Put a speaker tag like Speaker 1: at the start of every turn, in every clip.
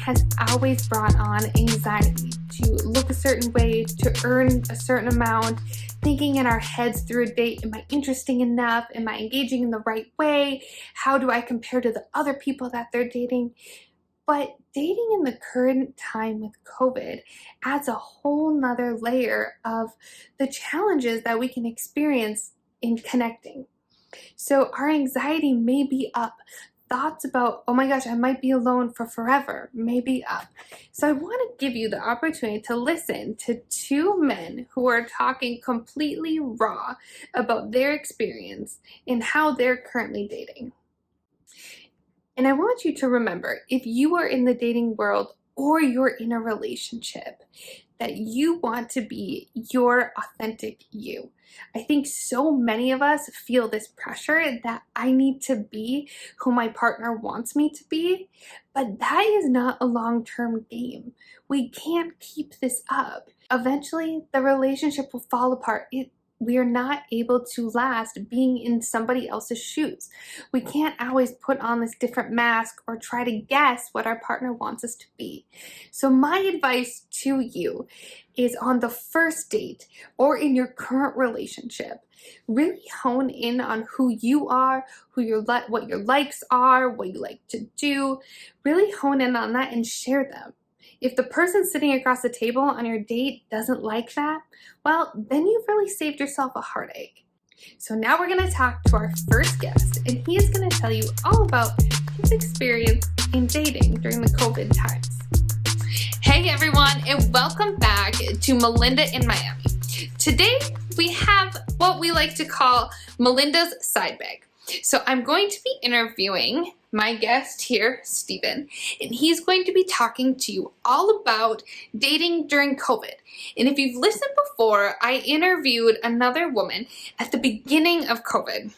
Speaker 1: has always brought on anxiety to look a certain way, to earn a certain amount, thinking in our heads through a date, am I interesting enough? Am I engaging in the right way? How do I compare to the other people that they're dating? But dating in the current time with COVID adds a whole nother layer of the challenges that we can experience in connecting. So our anxiety may be up. Thoughts about, oh my gosh, I might be alone for forever, may be up. So I want to give you the opportunity to listen to two men who are talking completely raw about their experience and how they're currently dating. And I want you to remember, if you are in the dating world or you're in a relationship, that you want to be your authentic you. I think so many of us feel this pressure that I need to be who my partner wants me to be, but that is not a long-term game. We can't keep this up. Eventually, the relationship will fall apart. We are not able to last being in somebody else's shoes. We can't always put on this different mask or try to guess what our partner wants us to be. So my advice to you is on the first date or in your current relationship, really hone in on who you are, what your likes are, what you like to do. Really hone in on that and share them. If the person sitting across the table on your date doesn't like that, well, then you've really saved yourself a heartache. So now we're going to talk to our first guest, and he is going to tell you all about his experience in dating during the COVID times. Hey everyone, and welcome back to Melinda in Miami. Today we have what we like to call Melinda's side bag. So I'm going to be interviewing my guest here, Steven, and he's going to be talking to you all about dating during COVID. And if you've listened before, I interviewed another woman at the beginning of COVID.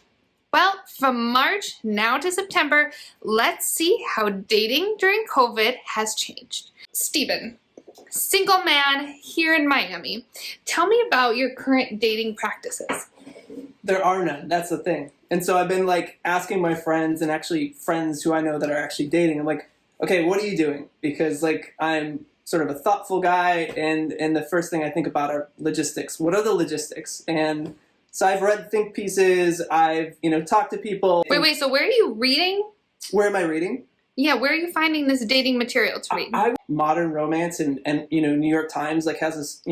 Speaker 1: Well, from March now to September, let's see how dating during COVID has changed. Steven, single man here in Miami, tell me about your current dating practices.
Speaker 2: There are none. That's the thing. And so I've been asking my friends and actually friends who I know that are actually dating. I'm like, okay, what are you doing? Because I'm sort of a thoughtful guy, and the first thing I think about are logistics. What are the logistics? And so I've read think pieces. I've talked to people.
Speaker 1: Wait. So where are you reading?
Speaker 2: Where am I reading?
Speaker 1: Yeah, where are you finding this dating material to read?
Speaker 2: Modern Romance and New York Times has this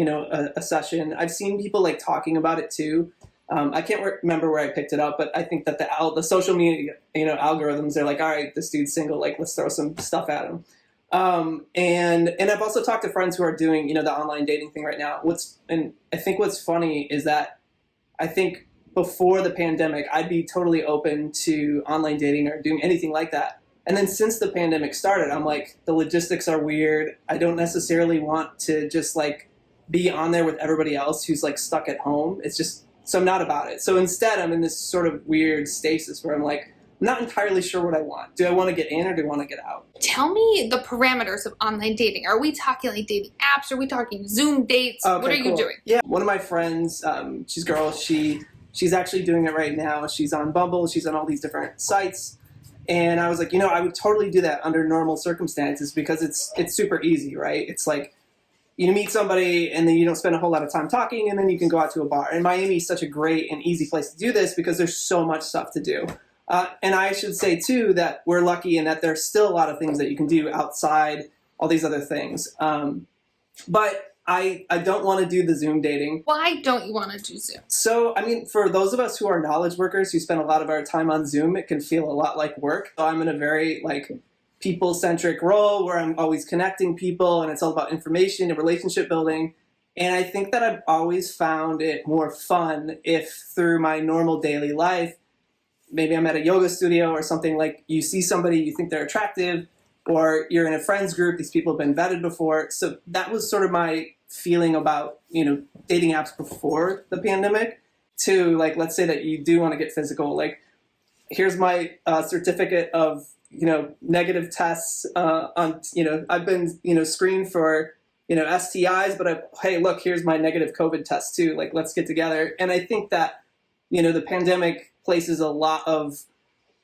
Speaker 2: a session. I've seen people talking about it too. I can't remember where I picked it up, but I think that the social media algorithms are all right, this dude's single, let's throw some stuff at him. And I've also talked to friends who are doing the online dating thing right now. I think what's funny is that I think before the pandemic I'd be totally open to online dating or doing anything like that. And then since the pandemic started, I'm like, the logistics are weird. I don't necessarily want to just be on there with everybody else who's stuck at home. So I'm not about it. So instead, I'm in this sort of weird stasis where I'm I'm not entirely sure what I want. Do I want to get in or do I want to get out?
Speaker 1: Tell me the parameters of online dating. Are we talking dating apps? Are we talking Zoom dates?
Speaker 2: Okay,
Speaker 1: what are you doing?
Speaker 2: Yeah, one of my friends, she's a girl, she's actually doing it right now. She's on Bumble. She's on all these different sites. And I was like, I would totally do that under normal circumstances because it's super easy, right? It's you meet somebody and then you don't spend a whole lot of time talking and then you can go out to a bar. And Miami is such a great and easy place to do this because there's so much stuff to do. And I should say, too, that we're lucky in that there's still a lot of things that you can do outside all these other things. But I don't want to do the Zoom dating.
Speaker 1: Why don't you want to do Zoom?
Speaker 2: So, for those of us who are knowledge workers who spend a lot of our time on Zoom, it can feel a lot like work. So I'm in a very, people-centric role where I'm always connecting people and it's all about information and relationship building. And I think that I've always found it more fun if through my normal daily life, maybe I'm at a yoga studio or something, you see somebody, you think they're attractive, or you're in a friends group, these people have been vetted before. So that was sort of my feeling about, dating apps before the pandemic to let's say that you do want to get physical. Here's my certificate of negative tests on, I've been, screened for, STIs, but hey, look, here's my negative COVID test too. Let's get together. And I think that, the pandemic places a lot of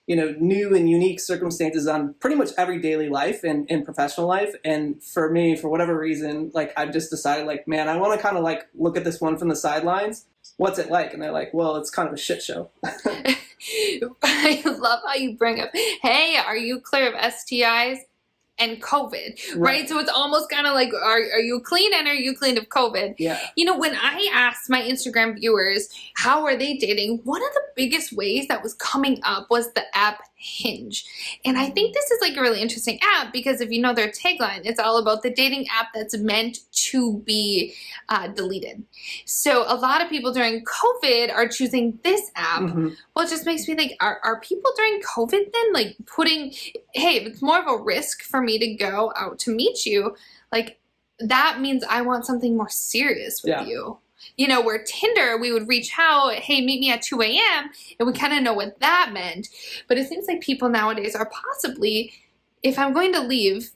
Speaker 2: new and unique circumstances on pretty much every daily life and professional life. And for me, for whatever reason, like I've just decided like, man, I want to kind of like look at this one from the sidelines. What's it like? And they're like, well, it's kind of a shit show.
Speaker 1: I love how you bring up, hey, are you clear of STIs and COVID, right? So it's almost kind of like, are you clean and are you clean of COVID?
Speaker 2: Yeah.
Speaker 1: When I asked my Instagram viewers, how are they dating? One of the biggest ways that was coming up was the app Hinge. And I think this is like a really interesting app because if you know their tagline, it's all about the dating app that's meant to be deleted. So a lot of people during COVID are choosing this app. Well, it just makes me think, are people during COVID then like putting, hey, if it's more of a risk for me to go out to meet you, like that means I want something more serious with you. Where Tinder, we would reach out, hey, meet me at 2 a.m. and we kind of know what that meant. But it seems like people nowadays are possibly, if I'm going to leave,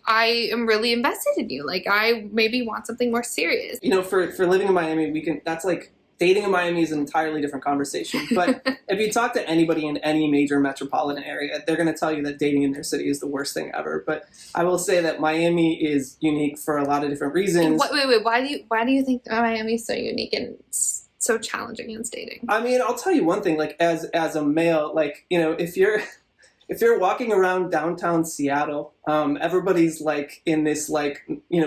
Speaker 1: I am really invested in you. Like I maybe want something more serious.
Speaker 2: For living in Miami, that's like, dating in Miami is an entirely different conversation. But if you talk to anybody in any major metropolitan area, they're going to tell you that dating in their city is the worst thing ever. But I will say that Miami is unique for a lot of different reasons.
Speaker 1: Wait. Why do you think Miami is so unique and so challenging in dating?
Speaker 2: I mean, I'll tell you one thing. Like as a male, like if you're walking around downtown Seattle, everybody's like in this like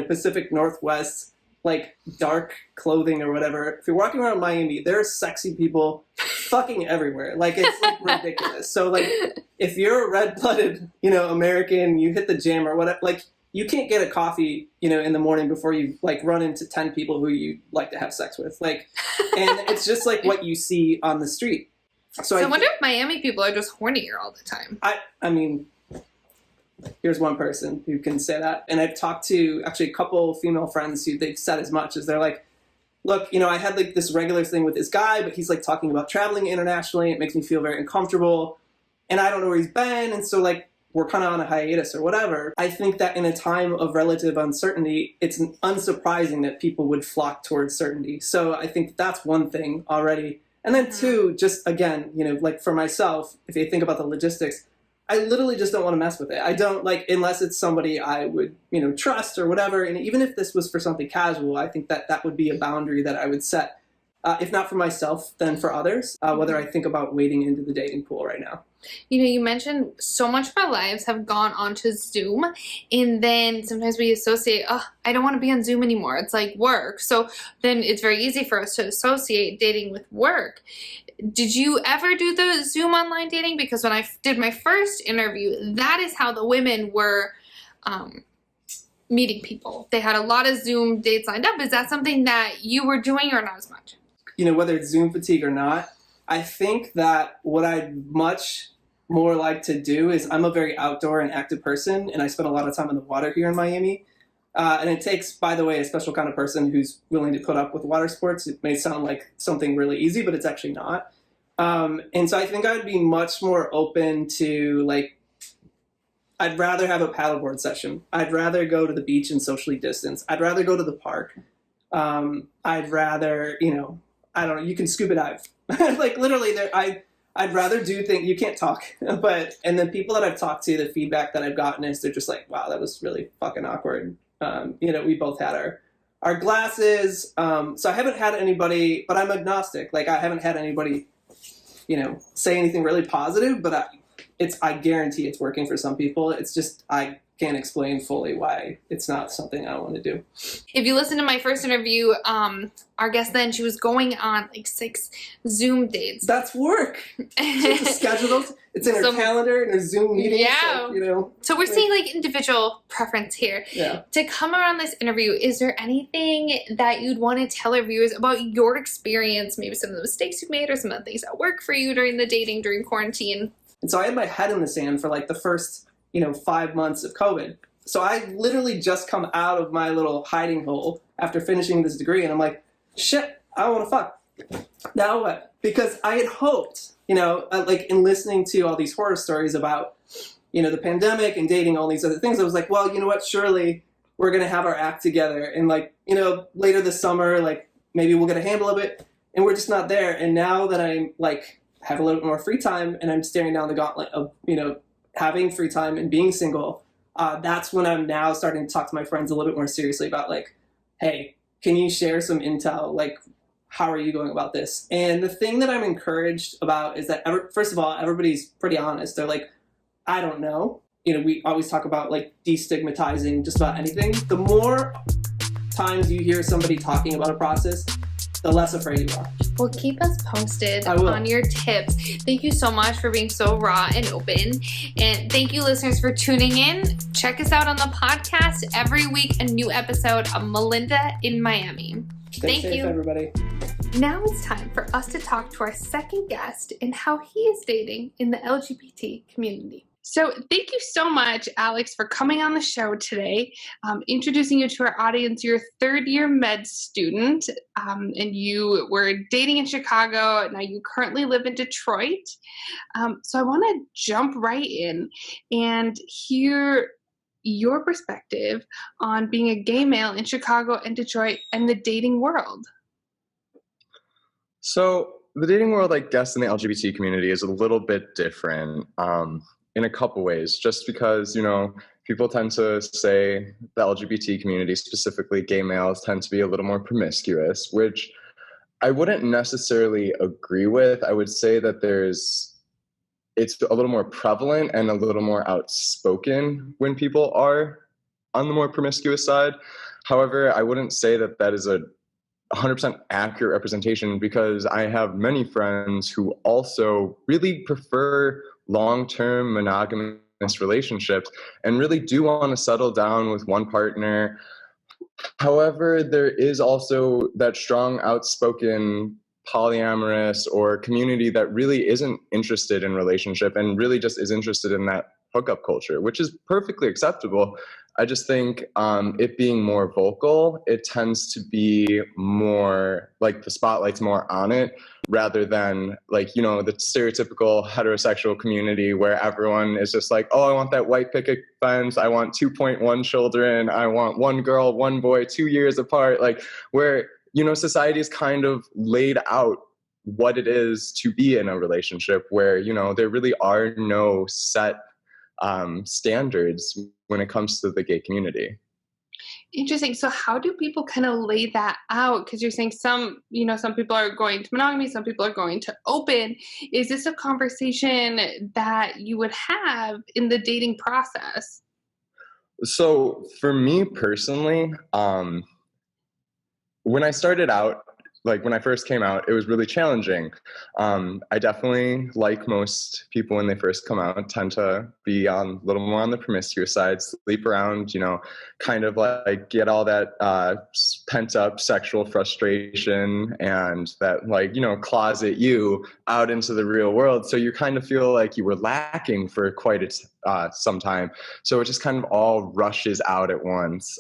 Speaker 2: Pacific Northwest like dark clothing or whatever. If you're walking around Miami, there are sexy people fucking everywhere. Like it's like ridiculous. So like if you're a red-blooded, American, you hit the gym or whatever, like you can't get a coffee, in the morning before you like run into 10 people who you like to have sex with. Like, and it's just like what you see on the street. So I
Speaker 1: wonder if Miami people are just hornier all the time.
Speaker 2: I mean, here's one person who can say that. And I've talked to actually a couple female friends who they've said as much as they're like, look, I had like this regular thing with this guy, but he's like talking about traveling internationally. It makes me feel very uncomfortable. And I don't know where he's been. And so like, we're kind of on a hiatus or whatever. I think that in a time of relative uncertainty, it's unsurprising that people would flock towards certainty. So I think that's one thing already. And then two, just again, like for myself, if you think about the logistics, I literally just don't want to mess with it. I don't like, unless it's somebody I would, trust or whatever. And even if this was for something casual, I think that would be a boundary that I would set, if not for myself, then for others, whether I think about wading into the dating pool right now.
Speaker 1: You mentioned so much of our lives have gone onto Zoom, and then sometimes we associate, I don't want to be on Zoom anymore. It's like work. So then it's very easy for us to associate dating with work. Did you ever do the Zoom online dating? Because when I did my first interview, that is how the women were meeting people. They had a lot of Zoom dates lined up. Is that something that you were doing or not as much?
Speaker 2: Whether it's Zoom fatigue or not, I think that what I'd much more like to do is I'm a very outdoor and active person, and I spend a lot of time in the water here in Miami. And it takes, by the way, a special kind of person who's willing to put up with water sports. It may sound like something really easy, but it's actually not. And so I think I'd be much more open to, like, I'd rather have a paddleboard session. I'd rather go to the beach and socially distance. I'd rather go to the park. I'd rather, I don't know, you can scuba dive. Like, literally, I'd rather do things, you can't talk, and the people that I've talked to, the feedback that I've gotten is they're just like, wow, that was really fucking awkward. We both had our glasses. So I haven't had anybody, but I'm agnostic. Like I haven't had anybody, say anything really positive, but I guarantee it's working for some people. It's just, I can't explain fully why it's not something I want to do.
Speaker 1: If you listen to my first interview, our guest then, she was going on like 6 Zoom dates.
Speaker 2: That's work. It's schedule those. It's in her calendar and her Zoom meetings.
Speaker 1: Yeah.
Speaker 2: Like,
Speaker 1: so we're seeing like individual preference here.
Speaker 2: Yeah.
Speaker 1: To come around this interview, is there anything that you'd want to tell our viewers about your experience, maybe some of the mistakes you've made or some of the things that work for you during the dating, during quarantine?
Speaker 2: And so I had my head in the sand for like the first 5 months of COVID. So I literally just come out of my little hiding hole after finishing this degree, and I'm like, shit, I want to fuck. Now what? Because I had hoped, like in listening to all these horror stories about, the pandemic and dating, all these other things, I was like, well, you know what? Surely we're going to have our act together. And like, later this summer, like maybe we'll get a handle of it, and we're just not there. And now that I'm like have a little bit more free time and I'm staring down the gauntlet of, having free time and being single, that's when I'm now starting to talk to my friends a little bit more seriously about like, hey, can you share some intel? Like, how are you going about this? And the thing that I'm encouraged about is that, first of all, everybody's pretty honest. They're like, I don't know. We always talk about like destigmatizing just about anything. The more times you hear somebody talking about a process, the less afraid you are.
Speaker 1: Well, keep us posted on your tips. Thank you so much for being so raw and open. And thank you, listeners, for tuning in. Check us out on the podcast every week, a new episode of Melinda in Miami.
Speaker 2: Stay safe, everybody.
Speaker 1: Now it's time for us to talk to our second guest and how he is dating in the LGBT community. So thank you so much, Alex, for coming on the show today, introducing you to our audience. You're a third-year med student, and you were dating in Chicago. Now you currently live in Detroit. So I want to jump right in and hear your perspective on being a gay male in Chicago and Detroit and the dating world.
Speaker 3: So the dating world, I guess, in the LGBT community is a little bit different. In a couple ways, just because, people tend to say the LGBT community, specifically gay males, tend to be a little more promiscuous, which I wouldn't necessarily agree with. I would say that it's a little more prevalent and a little more outspoken when people are on the more promiscuous side. However, I wouldn't say that that is a 100% accurate representation, because I have many friends who also really prefer long-term monogamous relationships and really do want to settle down with one partner. However, there is also that strong, outspoken polyamorous or community that really isn't interested in relationship and really just is interested in that hookup culture, which is perfectly acceptable. I just think it being more vocal, it tends to be more like the spotlight's more on it rather than like, the stereotypical heterosexual community where everyone is just like, oh, I want that white picket fence. I want 2.1 children. I want one girl, one boy, 2 years apart. Like where, society is kind of laid out what it is to be in a relationship where, there really are no set standards when it comes to the gay community.
Speaker 1: Interesting. So how do people kind of lay that out? Because you're saying some people are going to monogamy, some people are going to open. Is this a conversation that you would have in the dating process?
Speaker 3: So for me personally, when I started out, like when I first came out, it was really challenging. I definitely, like most people when they first come out, tend to be a little more on the promiscuous side, sleep around, kind of like get all that pent up sexual frustration and that closet you out into the real world. So you kind of feel like you were lacking for quite some time. So it just kind of all rushes out at once.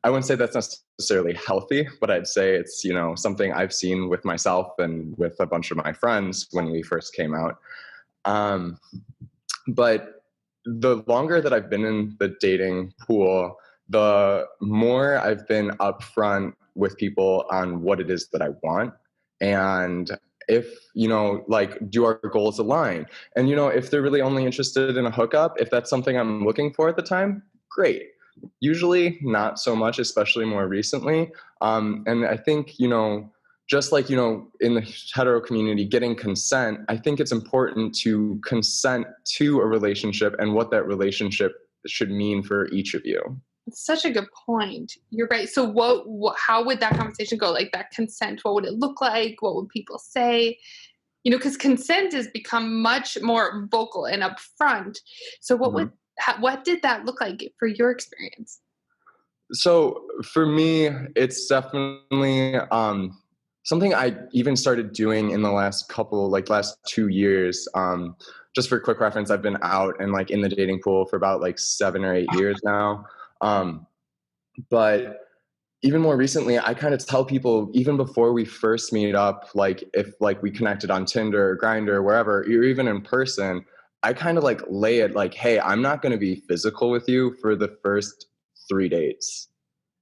Speaker 3: I wouldn't say that's necessarily healthy, but I'd say it's, something I've seen with myself and with a bunch of my friends when we first came out. But the longer that I've been in the dating pool, the more I've been upfront with people on what it is that I want. And if, do our goals align? And, if they're really only interested in a hookup, if that's something I'm looking for at the time, great. Usually not so much, especially more recently. And I think, just like, in the hetero community, getting consent, I think it's important to consent to a relationship and what that relationship should mean for each of you.
Speaker 1: It's such a good point. You're right. So how would that conversation go? Like that consent, what would it look like? What would people say? Because consent has become much more vocal and upfront. So what did that look like for your experience?
Speaker 3: So for me, it's definitely something I even started doing in the last 2 years. Just for quick reference, I've been out and in the dating pool for about 7 or 8 years now. But even more recently, I kind of tell people even before we first meet up, if we connected on Tinder or Grindr or wherever, or even in person, I kind of lay it hey, I'm not going to be physical with you for the first 3 dates.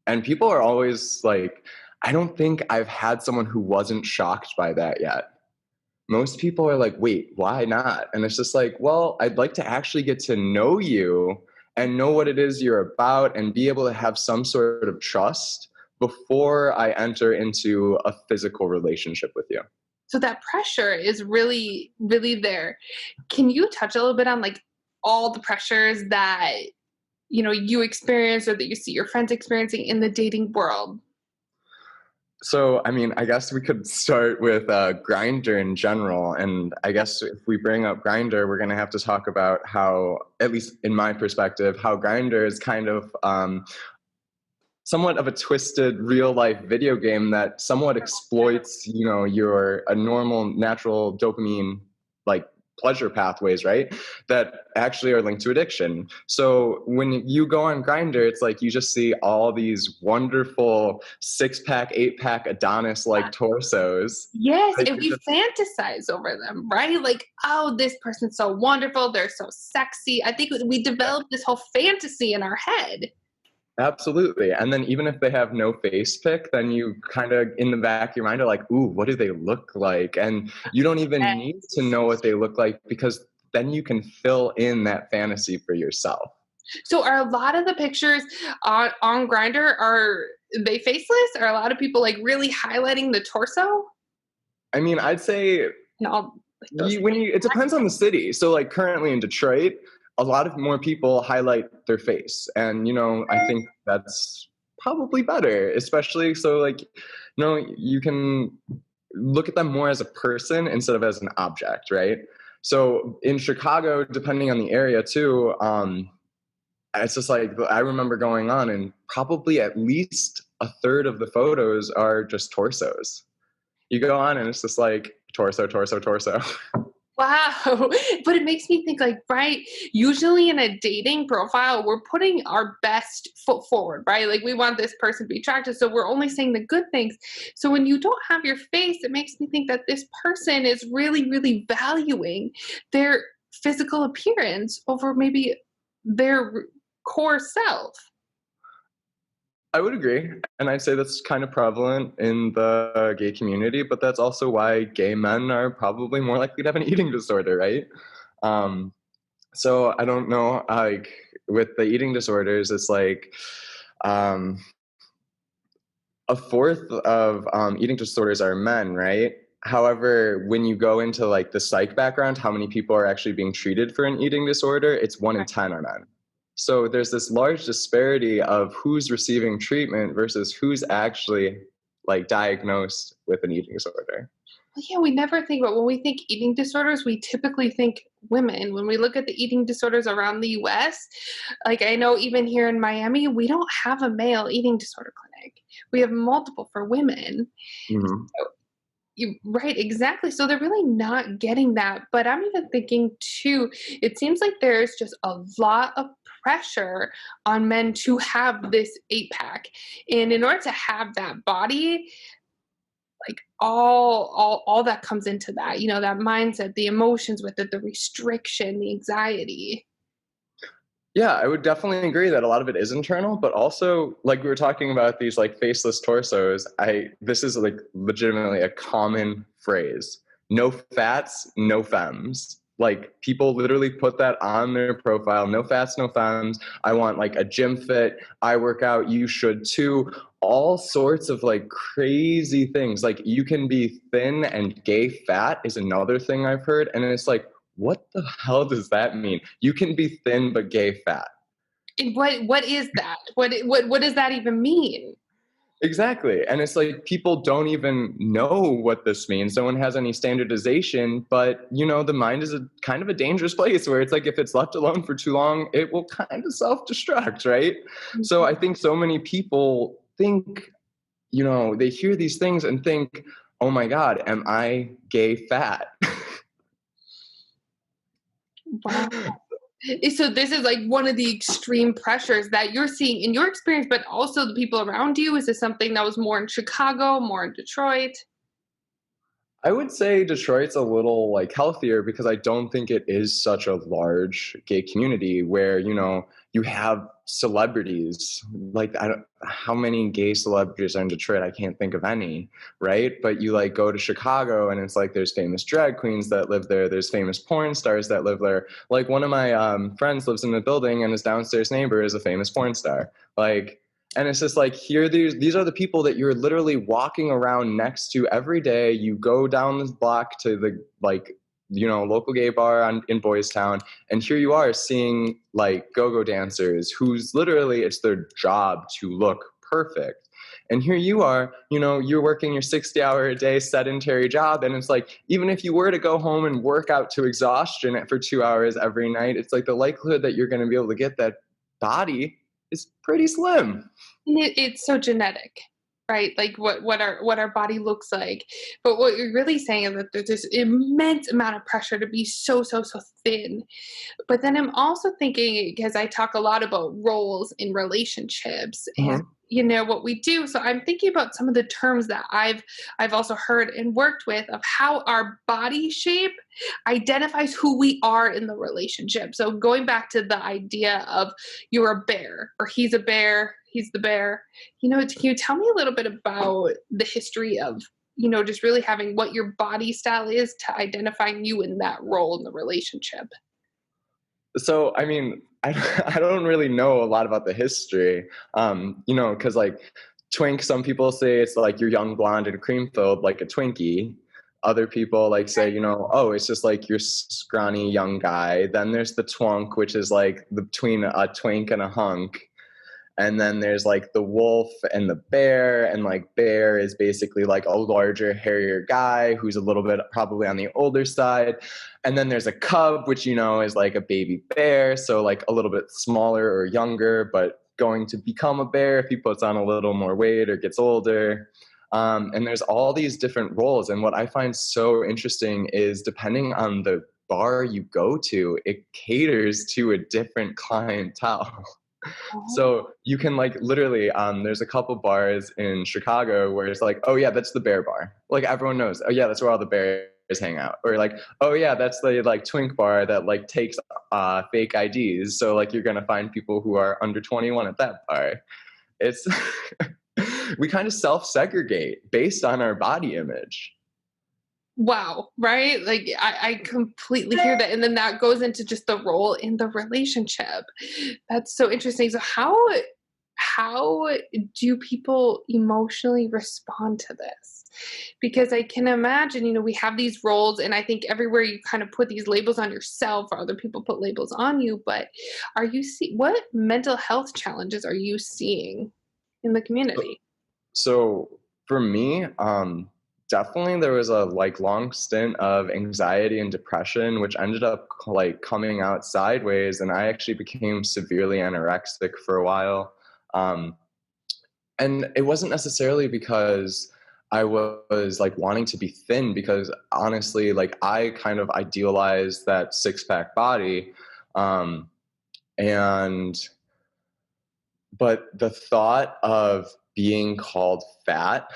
Speaker 3: And people are always I don't think I've had someone who wasn't shocked by that yet. most people are like, wait, why not? And it's just like, well, I'd like to actually get to know you and know what it is you're about and be able to have some sort of trust before I enter into a physical relationship with you.
Speaker 1: So that pressure is really, really there. Can you touch a little bit on like all the pressures that, you know, you experience or that you see your friends experiencing in the dating world?
Speaker 3: So, I mean, I guess we could start with Grindr in general. And I guess if we bring up Grindr, we're going to have to talk about how, at least in my perspective, how Grindr is kind of somewhat of a twisted real life video game that somewhat exploits, you know, your a normal natural dopamine like pleasure pathways, right? That actually are linked to addiction. So when you go on Grindr, it's like you just see all these wonderful 6-pack, 8-pack Adonis like torsos.
Speaker 1: Yes,
Speaker 3: Like,
Speaker 1: and we fantasize over them, right? Like, oh, this person's so wonderful, they're so sexy. I think we developed this whole fantasy in our head.
Speaker 3: absolutely. And then even if they have no face pic, then you kind of in the back of your mind are like, ooh, what do they look like? And you don't even need to know what they look like because then you can fill in that fantasy for yourself.
Speaker 1: So are a lot of the pictures on Grindr, are they faceless? Are a lot of people like really highlighting the torso?
Speaker 3: I mean, I'd say
Speaker 1: And all like those
Speaker 3: it depends on the city. So like currently in Detroit, a lot of more people highlight their face. And, you know, I think that's probably better, especially so like, you know, you can look at them more as a person instead of as an object, right? So in Chicago, depending on the area too, it's just like I remember going on and probably at least a third of the photos are just torsos. You go on and it's just like torso, torso, torso.
Speaker 1: Wow. But it makes me think like, right, usually in a dating profile, we're putting our best foot forward, right? Like we want this person to be attractive. So we're only saying the good things. So when you don't have your face, it makes me think that this person is really, really valuing their physical appearance over maybe their core self.
Speaker 3: I would agree. And I'd say that's kind of prevalent in the gay community, but that's also why gay men are probably more likely to have an eating disorder, right? Um, so I don't know, like with the eating disorders, it's like um, a fourth of eating disorders are men, right? However, when you go into like the psych background, how many people are actually being treated for an eating disorder, it's 1 in 10 are men. So there's this large disparity of who's receiving treatment versus who's actually like diagnosed with an eating disorder.
Speaker 1: Well, yeah, we never think about when we think eating disorders, we typically think women. When we look at the eating disorders around the US, like I know even here in Miami, we don't have a male eating disorder clinic. We have multiple for women.
Speaker 3: Mm-hmm.
Speaker 1: You right, exactly. So they're really not getting that. But I'm even thinking too, it seems like there's just a lot of pressure on men to have this 8-pack. And in order to have that body, like all that comes into that, you know, that mindset, the emotions with it, the restriction, the anxiety.
Speaker 3: Yeah, I would definitely agree that a lot of it is internal, but also like we were talking about these like faceless torsos, this is like legitimately a common phrase. No fats, no femmes. Like people literally put that on their profile. No fats, no femmes. I want like a gym fit. I work out. You should too. All sorts of like crazy things. Like you can be thin and gay fat is another thing I've heard. And it's like, what the hell does that mean? You can be thin but gay fat.
Speaker 1: And what is that? What does that even mean?
Speaker 3: Exactly. And it's like people don't even know what this means. No one has any standardization, but you know, the mind is a kind of a dangerous place where it's like if it's left alone for too long, it will kind of self-destruct, right? Mm-hmm. So I think so many people think, you know, they hear these things and think, oh my God, am I gay fat?
Speaker 1: Wow. So this is like one of the extreme pressures that you're seeing in your experience, but also the people around you. Is this something that was more in Chicago, more in Detroit?
Speaker 3: I would say Detroit's a little like healthier because I don't think it is such a large gay community where, you know, you have celebrities. Like I don't how many gay celebrities are in Detroit? I can't think of any, right? But you like go to Chicago and it's like there's famous drag queens that live there, there's famous porn stars that live there. Like one of my friends lives in the building and his downstairs neighbor is a famous porn star. Like and it's just like here, these are the people that you're literally walking around next to every day. You go down this block to the like, you know, local gay bar in Boys Town, and here you are seeing like go-go dancers who's literally it's their job to look perfect. And here you are, you know, you're working your 60-hour-a-day sedentary job, and it's like even if you were to go home and work out to exhaustion for 2 hours every night, it's like the likelihood that you're going to be able to get that body is pretty slim.
Speaker 1: It's so genetic, right? Like what our body looks like. But what you're really saying is that there's this immense amount of pressure to be so thin. But then I'm also thinking, because I talk a lot about roles in relationships and you know what we do. So I'm thinking about some of the terms that I've also heard and worked with of how our body shape identifies who we are in the relationship. So going back to the idea of you're a bear or he's a bear, he's the bear. You know, can you tell me a little bit about the history of, you know, just really having what your body style is to identifying you in that role in the relationship?
Speaker 3: So, I mean, I don't really know a lot about the history, you know, because like twink, some people say it's like you're young, blonde, and cream filled, like a Twinkie. Other people like say, you know, oh, it's just like you're scrawny young guy. Then there's the twunk, which is like between a twink and a hunk. And then there's like the wolf and the bear, and like bear is basically like a larger, hairier guy who's a little bit probably on the older side. And then there's a cub, which you know is like a baby bear, so like a little bit smaller or younger, but going to become a bear if he puts on a little more weight or gets older. And there's all these different roles. And what I find so interesting is depending on the bar you go to, it caters to a different clientele. So you can like literally, there's a couple bars in Chicago where it's like, oh yeah, that's the bear bar. Like everyone knows, oh yeah, that's where all the bears hang out. Or like, oh yeah, that's the like twink bar that like takes fake IDs. So like you're gonna find people who are under 21 at that bar. It's we kind of self-segregate based on our body image.
Speaker 1: Wow, right? Like I completely hear that. And then that goes into just the role in the relationship. That's so interesting. So how do people emotionally respond to this? Because I can imagine, you know, we have these roles and I think everywhere you kind of put these labels on yourself or other people put labels on you, but what mental health challenges are you seeing in the community?
Speaker 3: So for me, definitely there was a like long stint of anxiety and depression, which ended up like coming out sideways, and I actually became severely anorexic for a while. Um, and it wasn't necessarily because I was like wanting to be thin, because honestly, like I kind of idealized that six-pack body. Um, and but the thought of being called fat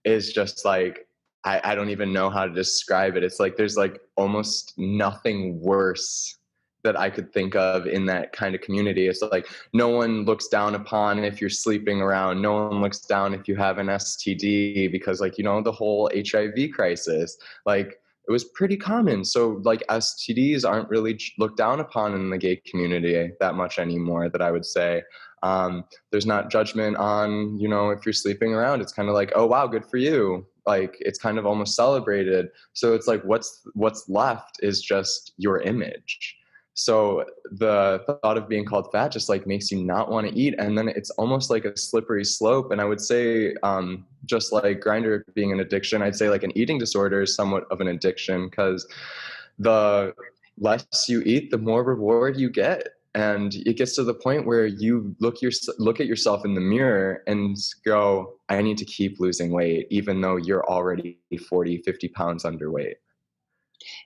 Speaker 3: is just like I don't even know how to describe it. It's like there's like almost nothing worse that I could think of in that kind of community. It's like no one looks down upon if you're sleeping around. No one looks down if you have an STD, because like, you know, the whole HIV crisis, like it was pretty common. So like STDs aren't really looked down upon in the gay community that much anymore, that I would say. There's not judgment on, you know, if you're sleeping around. It's kind of like, oh wow, good for you. Like it's kind of almost celebrated. So it's like what's left is just your image. So the thought of being called fat just like makes you not want to eat, and then it's almost like a slippery slope. And I would say, just like Grindr being an addiction, I'd say like an eating disorder is somewhat of an addiction, because the less you eat, the more reward you get. And it gets to the point where you look at yourself in the mirror and go, I need to keep losing weight, even though you're already 40, 50 pounds underweight.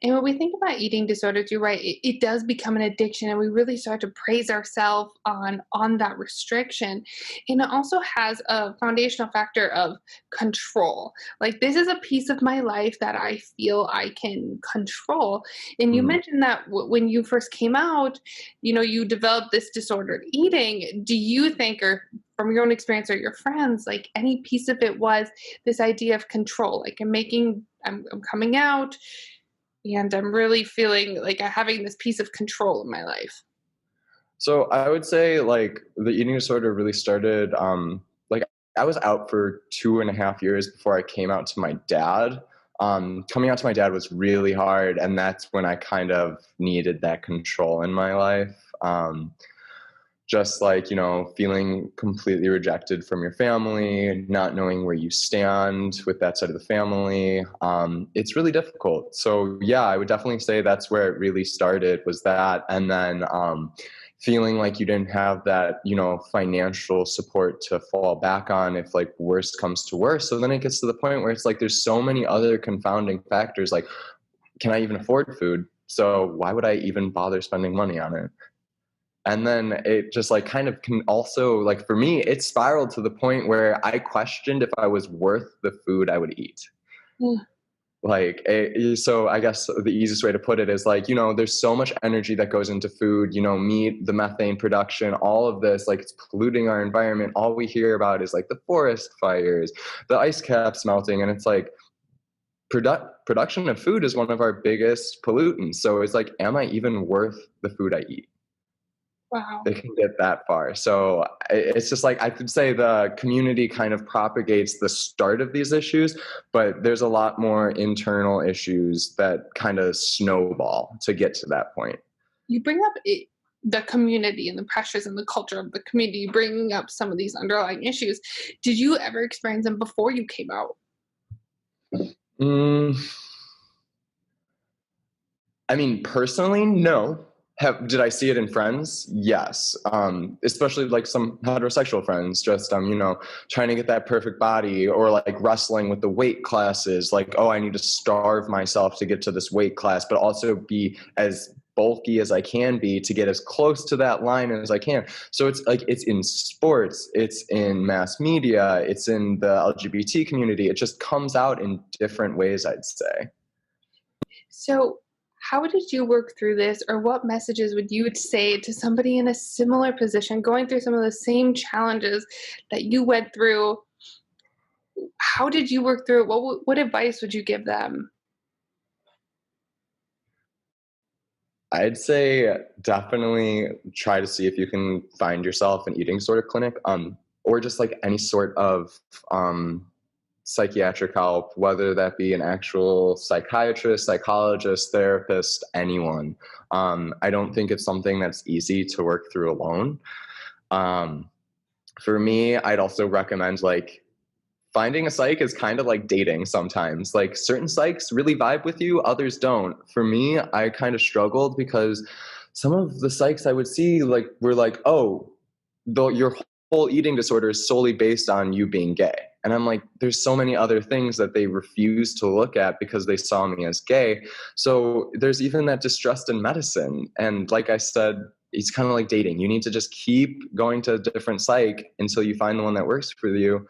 Speaker 1: And when we think about eating disorders, you're right, it does become an addiction and we really start to praise ourselves on that restriction. And it also has a foundational factor of control. Like this is a piece of my life that I feel I can control. And you
Speaker 3: Mhm.
Speaker 1: mentioned that when you first came out, you developed this disordered eating. Do you think, or from your own experience or your friends, like any piece of it was this idea of control? Like I'm coming out and I'm really feeling like I'm having this piece of control in my life.
Speaker 3: So I would say like the eating disorder really started like I was out for 2.5 years before I came out to my dad. Coming out to my dad was really hard, and that's when I kind of needed that control in my life. Just like, feeling completely rejected from your family, not knowing where you stand with that side of the family. It's really difficult. So yeah, I would definitely say that's where it really started, was that. And then feeling like you didn't have that, financial support to fall back on if like worst comes to worst. So then it gets to the point where it's like there's so many other confounding factors, like, can I even afford food? So why would I even bother spending money on it? And then it just like kind of can also, like, for me, it spiraled to the point where I questioned if I was worth the food I would eat.
Speaker 1: Mm.
Speaker 3: Like, so I guess the easiest way to put it is like, there's so much energy that goes into food, meat, the methane production, all of this, like it's polluting our environment. All we hear about is like the forest fires, the ice caps melting. And it's like production of food is one of our biggest pollutants. So it's like, am I even worth the food I eat?
Speaker 1: Wow.
Speaker 3: They can get that far. So it's just like, I could say the community kind of propagates the start of these issues, but there's a lot more internal issues that kind of snowball to get to that point.
Speaker 1: You bring up the community and the pressures and the culture of the community, bringing up some of these underlying issues. Did you ever experience them before you came out?
Speaker 3: Mm, I mean, personally, no. Did I see it in friends? Yes. Especially like some heterosexual friends, just trying to get that perfect body, or like wrestling with the weight classes. Like, oh, I need to starve myself to get to this weight class, but also be as bulky as I can be to get as close to that line as I can. So it's like it's in sports, it's in mass media, it's in the LGBT community. It just comes out in different ways, I'd say.
Speaker 1: So, how did you work through this, or what messages would you say to somebody in a similar position, going through some of the same challenges that you went through? How did you work through it? What advice would you give them?
Speaker 3: I'd say definitely try to see if you can find yourself an eating disorder clinic, or just like any sort of um, psychiatric help, whether that be an actual psychiatrist, psychologist, therapist, anyone. I don't think it's something that's easy to work through alone. Um, for me, I'd also recommend like finding a psych is kind of like dating sometimes. Like certain psychs really vibe with you, others don't. For me, I kind of struggled because some of the psychs I would see like were like, oh, your whole eating disorder is solely based on you being gay. And I'm like, there's so many other things that they refuse to look at because they saw me as gay. So there's even that distrust in medicine. And like I said, it's kind of like dating. You need to just keep going to a different psych until you find the one that works for you.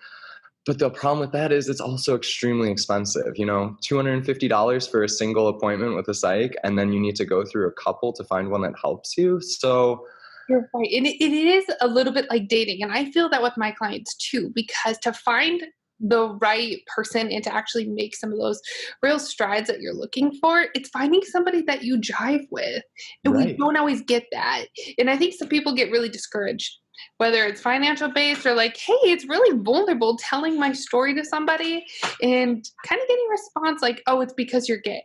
Speaker 3: But the problem with that is it's also extremely expensive, $250 for a single appointment with a psych, and then you need to go through a couple to find one that helps you. So
Speaker 1: You're right. And it is a little bit like dating. And I feel that with my clients too, because to find the right person and to actually make some of those real strides that you're looking for, it's finding somebody that you jive with. And we
Speaker 3: right.
Speaker 1: don't always get that. And I think some people get really discouraged, whether it's financial based or like, hey, it's really vulnerable telling my story to somebody and kind of getting a response like, oh, it's because you're gay.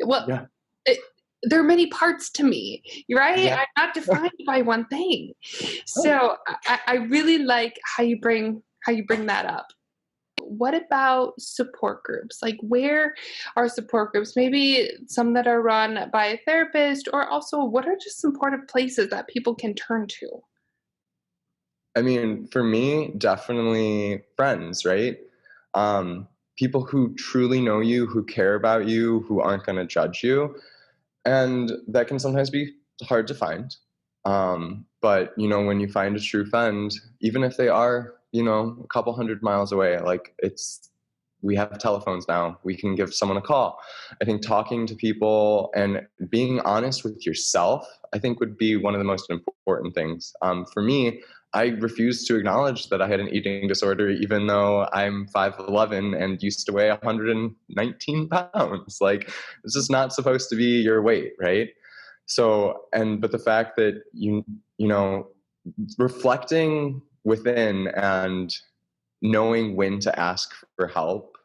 Speaker 1: Well,
Speaker 3: Yeah.
Speaker 1: it, there are many parts to me, right?
Speaker 3: Yeah.
Speaker 1: I'm not defined by one thing. So I really like how you bring that up. What about support groups? Like, where are support groups? Maybe some that are run by a therapist, or also what are just supportive places that people can turn to?
Speaker 3: I mean, for me, definitely friends, right? Um, people who truly know you, who care about you, who aren't going to judge you. And that can sometimes be hard to find. But, you know, when you find a true friend, even if they are, you know, a couple 100 miles away, like we have telephones now, we can give someone a call. I think talking to people and being honest with yourself, I think would be one of the most important things. For me, I refused to acknowledge that I had an eating disorder, even though I'm 5'11" and used to weigh 119 pounds. Like, this is not supposed to be your weight, right? So, but the fact that you know, reflecting within and knowing when to ask for help,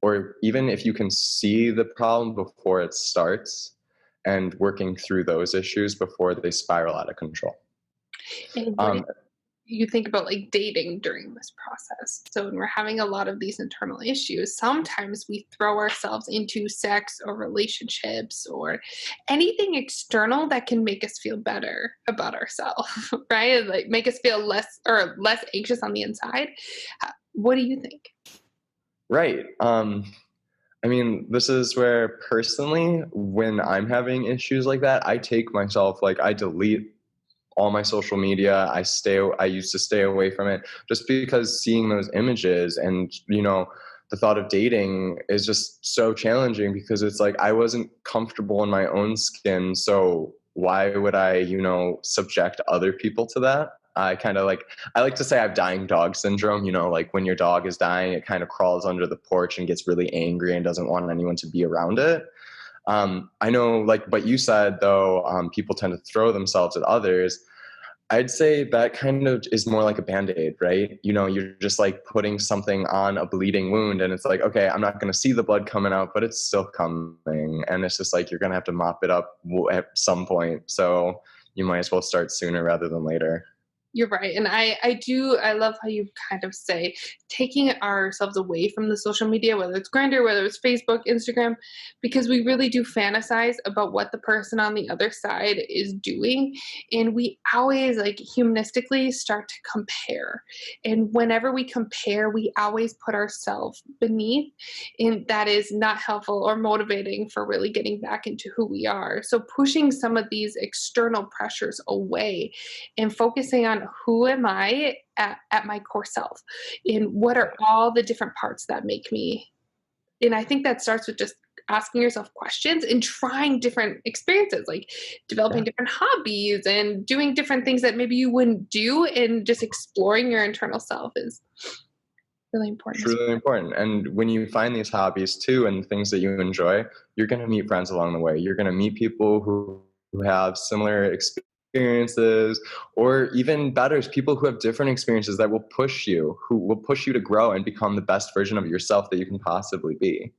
Speaker 3: or even if you can see the problem before it starts, and working through those issues before they spiral out of control.
Speaker 1: And what do you think about like dating during this process? So when we're having a lot of these internal issues, sometimes we throw ourselves into sex or relationships or anything external that can make us feel better about ourselves, right? Like make us feel less anxious on the inside. What do you think?
Speaker 3: Right. I mean, this is where personally, when I'm having issues like that, I take myself, like, I delete all my social media. I used to stay away from it just because seeing those images and, you know, the thought of dating is just so challenging because it's like I wasn't comfortable in my own skin. So why would I, you know, subject other people to that? I like to say I have dying dog syndrome, you know, like when your dog is dying, it kind of crawls under the porch and gets really angry and doesn't want anyone to be around it. I know, like, but you said though, people tend to throw themselves at others. I'd say that kind of is more like a Band-Aid, right? You know, you're just like putting something on a bleeding wound and it's like, okay, I'm not going to see the blood coming out, but it's still coming. And it's just like, you're going to have to mop it up at some point. So you might as well start sooner rather than later.
Speaker 1: You're right. And I love how you kind of say taking ourselves away from the social media, whether it's Grindr, whether it's Facebook, Instagram, because we really do fantasize about what the person on the other side is doing. And we always like humanistically start to compare. And whenever we compare, we always put ourselves beneath. And that is not helpful or motivating for really getting back into who we are. So pushing some of these external pressures away and focusing on who am I at my core self and what are all the different parts that make me. And I think that starts with just asking yourself questions and trying different experiences, like developing different hobbies and doing different things that maybe you wouldn't do, and just exploring your internal self is really important.
Speaker 3: It's really important. And when you find these hobbies too and things that you enjoy, you're going to meet friends along the way. You're going to meet people who have similar experiences, or even better, people who have different experiences that will push you, who will push you to grow and become the best version of yourself that you can possibly be.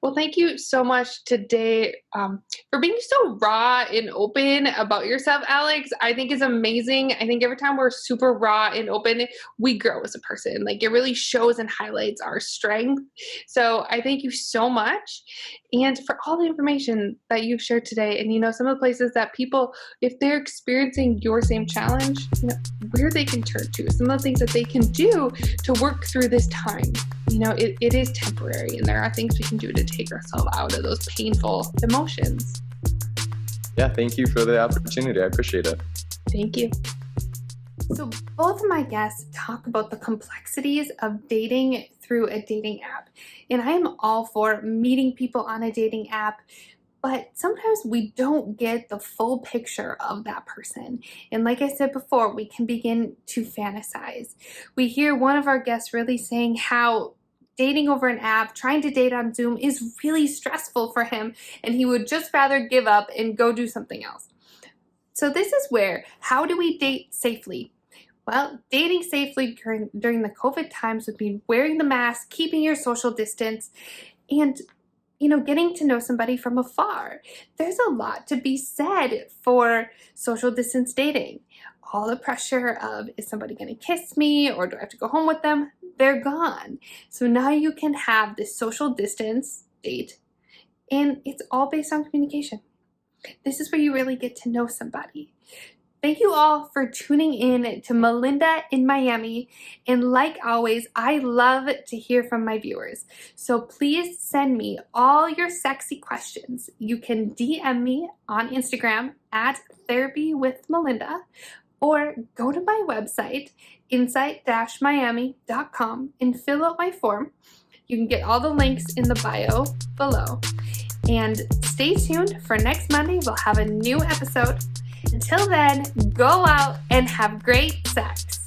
Speaker 1: Well, thank you so much today for being so raw and open about yourself, Alex. I think is amazing. I think every time we're super raw and open, we grow as a person. Like it really shows and highlights our strength. So I thank you so much. And for all the information that you've shared today, and, you know, some of the places that people, if they're experiencing your same challenge, you know, where they can turn to, some of the things that they can do to work through this time. You know, it is temporary, and there are things we can do to take ourselves out of those painful emotions.
Speaker 3: Yeah, thank you for the opportunity. I appreciate it.
Speaker 1: Thank you. So both of my guests talk about the complexities of dating through a dating app. And I am all for meeting people on a dating app, but sometimes we don't get the full picture of that person. And like I said before, we can begin to fantasize. We hear one of our guests really saying how dating over an app, trying to date on Zoom is really stressful for him, and he would just rather give up and go do something else. So this is where, how do we date safely? Well, dating safely during the COVID times would mean wearing the mask, keeping your social distance, and, you know, getting to know somebody from afar. There's a lot to be said for social distance dating. All the pressure of, is somebody going to kiss me, or do I have to go home with them? They're gone. So now you can have this social distance date, and it's all based on communication. This is where you really get to know somebody. Thank you all for tuning in to Melinda in Miami. And like always, I love to hear from my viewers. So please send me all your sexy questions. You can DM me on Instagram at therapywithmelinda, or go to my website, insight-miami.com, and fill out my form. You can get all the links in the bio below. And stay tuned for next Monday. We'll have a new episode. Until then, go out and have great sex.